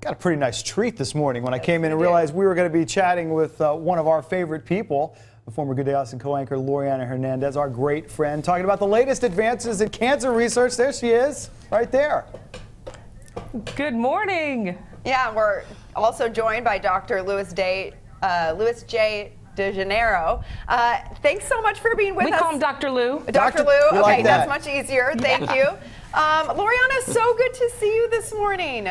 Got a pretty nice treat this morning when I came in and realized we were going to be chatting with one of our favorite people, the former Good Day Austin co-anchor Loriana Hernandez, our great friend, talking about the latest advances in cancer research. There she is, right there. Good morning. Yeah, we're also joined by Dr. Louis J. DeGennaro. Thanks so much for being with us. We call him Dr. Lou. Dr. Lou. Okay, like that's much easier. Thank you. Loriana, so good to see you this morning.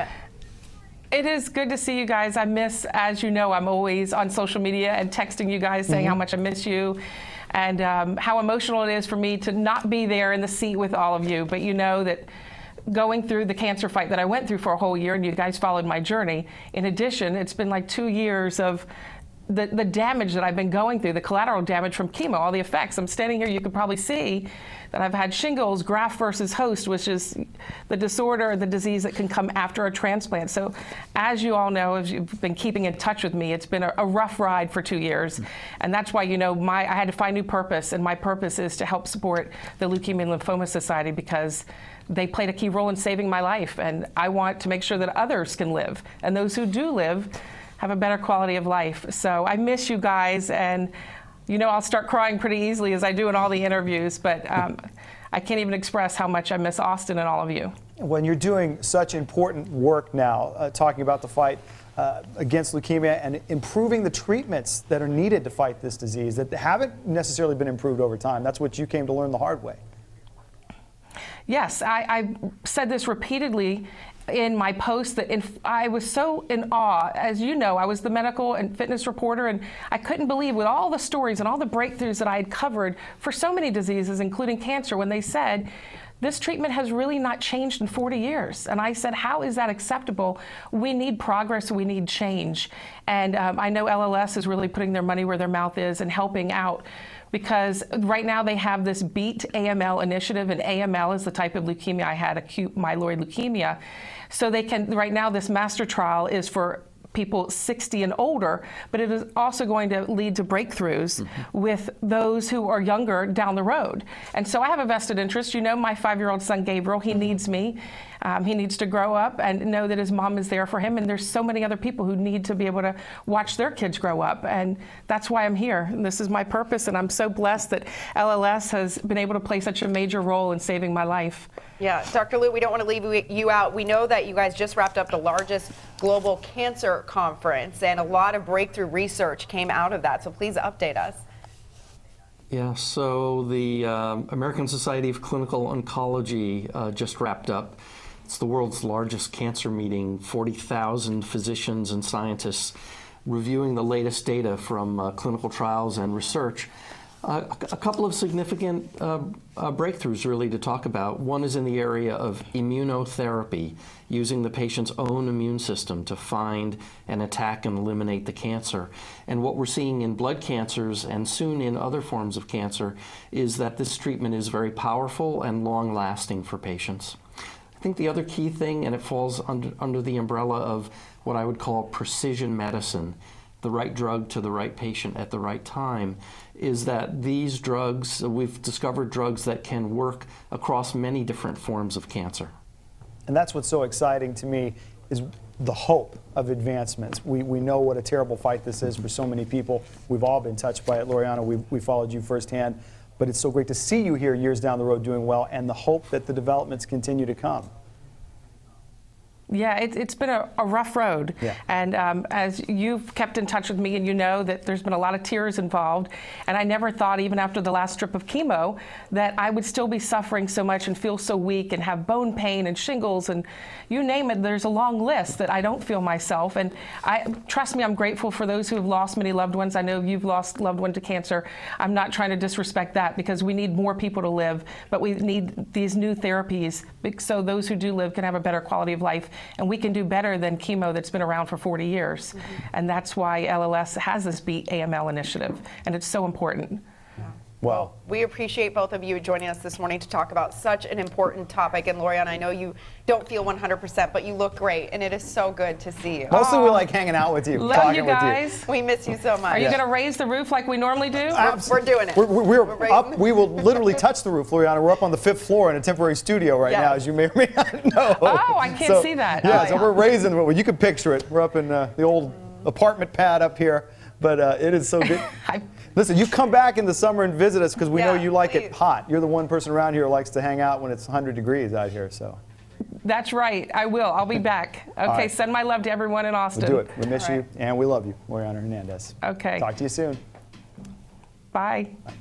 It is good to see you guys. I miss, as you know, I'm always on social media and texting you guys saying how much I miss you and how emotional it is for me to not be there in the seat with all of you. But you know that going through the cancer fight that I went through for a whole year, and you guys followed my journey. In addition, it's been like 2 years of the damage that I've been going through, the collateral damage from chemo, all the effects. I'm standing here, you can probably see that I've had shingles, graft versus host, which is the disorder or the disease that can come after a transplant. So as you all know, as you've been keeping in touch with me, it's been a rough ride for 2 years. And that's why, you know, I had to find new purpose, and my purpose is to help support the Leukemia and Lymphoma Society because they played a key role in saving my life. And I want to make sure that others can live, and those who do live have a better quality of life. So I miss you guys, and you know I'll start crying pretty easily as I do in all the interviews, but I can't even express how much I miss Austin and all of you. When you're doing such important work now, talking about the fight against leukemia and improving the treatments that are needed to fight this disease that haven't necessarily been improved over time, that's what you came to learn the hard way. Yes, I said this repeatedly in my post that I was so in awe. As you know, I was the medical and fitness reporter, and I couldn't believe with all the stories and all the breakthroughs that I had covered for so many diseases, including cancer, when they said, this treatment has really not changed in 40 years. And I said, how is that acceptable? We need progress, we need change. And I know LLS is really putting their money where their mouth is and helping out, because right now they have this Beat AML initiative, and AML is the type of leukemia I had, acute myeloid leukemia. So they can, right now this master trial is for people 60 and older, but it is also going to lead to breakthroughs with those who are younger down the road. And so I have a vested interest. You know, my 5-year-old son, Gabriel, he needs me. He needs to grow up and know that his mom is there for him. And there's so many other people who need to be able to watch their kids grow up. And that's why I'm here. And this is my purpose. And I'm so blessed that LLS has been able to play such a major role in saving my life. Yeah, Dr. Lou, we don't want to leave you out. We know that you guys just wrapped up the largest global cancer conference, and a lot of breakthrough research came out of that. So please update us. Yeah, so the American Society of Clinical Oncology just wrapped up. It's the world's largest cancer meeting, 40,000 physicians and scientists reviewing the latest data from clinical trials and research. A couple of significant breakthroughs really to talk about. One is in the area of immunotherapy, using the patient's own immune system to find and attack and eliminate the cancer. And what we're seeing in blood cancers and soon in other forms of cancer is that this treatment is very powerful and long-lasting for patients. I think the other key thing, and it falls under the umbrella of what I would call precision medicine, the right drug to the right patient at the right time, is that these drugs, we've discovered drugs that can work across many different forms of cancer. And that's what's so exciting to me, is the hope of advancements. We know what a terrible fight this is for so many people. We've all been touched by it. Loriana, we followed you firsthand. But it's so great to see you here years down the road doing well, and the hope that the developments continue to come. Yeah, it's been a rough road. Yeah. And as you've kept in touch with me, and you know that there's been a lot of tears involved, and I never thought, even after the last strip of chemo, that I would still be suffering so much and feel so weak and have bone pain and shingles and you name it. There's a long list that I don't feel myself. And trust me, I'm grateful for those who have lost many loved ones. I know you've lost loved one to cancer. I'm not trying to disrespect that, because we need more people to live, but we need these new therapies so those who do live can have a better quality of life. And we can do better than chemo that's been around for 40 years. And that's why LLS has this Beat AML initiative, and it's so important. Well, we appreciate both of you joining us this morning to talk about such an important topic. And Loriana, I know you don't feel 100%, but you look great, and it is so good to see you. mostly we like hanging out with you, Love talking you with guys. We miss you so much. Are you going to raise the roof like we normally do? We're doing it. We're raising up. We will literally touch the roof, Loriana. We're up on the 5th floor in a temporary studio right Yeah. now, as you may or may not know. Oh, I can't see that. Yeah, Oh, so yeah. we're raising. Well, you can picture it. We're up in the old apartment pad up here, but it is so good. Listen, you come back in the summer and visit us because we know Yeah, you like it please. hot. You're the one person around here who likes to hang out when it's 100 degrees out here. So That's right. I will. I'll be back. Okay, right. send my love to everyone in Austin. we'll do it. We miss All you right. and we love you, Loriana Hernandez. Okay. Talk to you soon. Bye. Bye.